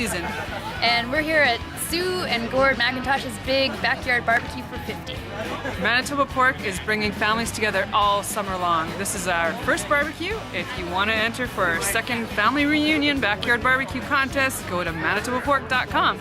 season. And we're here at Sue and Gord McIntosh's Big Backyard BBQ for 50. Manitoba Pork is bringing families together all summer long. This is our first barbecue. If you want to enter for our second family reunion backyard barbecue contest, go to manitobapork.com.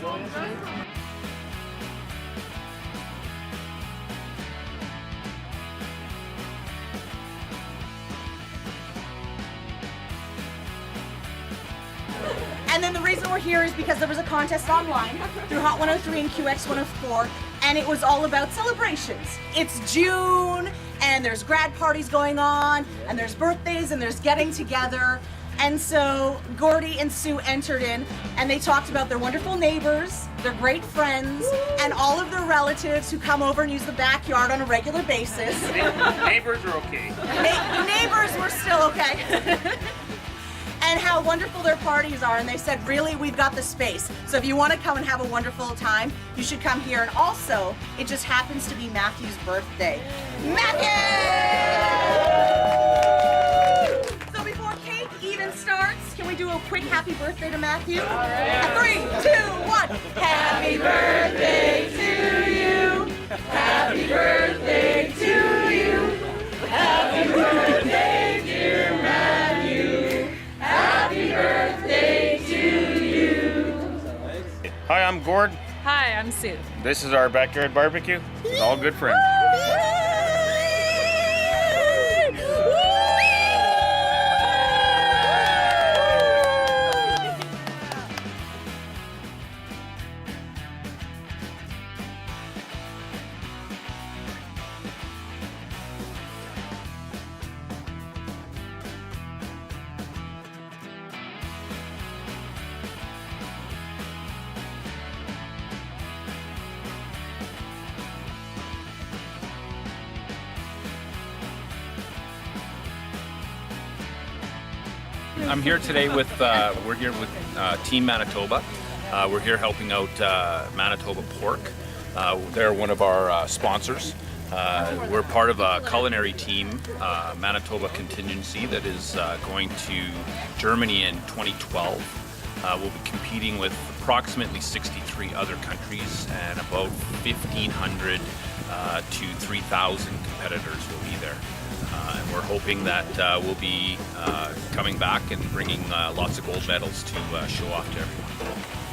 And then the reason we're here is because there was a contest online through Hot 103 and QX 104, and it was all about celebrations. It's June, and there's grad parties going on, and there's birthdays, and there's getting together. And so Gordy and Sue entered in, and they talked about their wonderful neighbors, their great friends, and all of their relatives who come over and use the backyard on a regular basis. Neighbors are okay. Neighbors were still okay. And how wonderful their parties are, and they said, really, we've got the space. So if you want to come and have a wonderful time, you should come here. And also, it just happens to be Matthew's birthday. Matthew! So before cake even starts, can we do a quick happy birthday to Matthew? All right. 3, 2, 1. Happy birthday to you. Happy birthday to you. Happy birthday, dear Matthew. Happy birthday to you. Hi, I'm Gord. Hi, I'm Sue. This is our backyard barbecue with all good friends. I'm here today with, we're here with Team Manitoba. We're here helping out Manitoba Pork. They're one of our sponsors. We're part of a culinary team, Manitoba Contingency, that is going to Germany in 2012. We'll be competing with approximately 63 other countries, and about 1,500 to 3,000 competitors will be there. And we're hoping that we'll be coming back and bringing lots of gold medals to show off to everyone.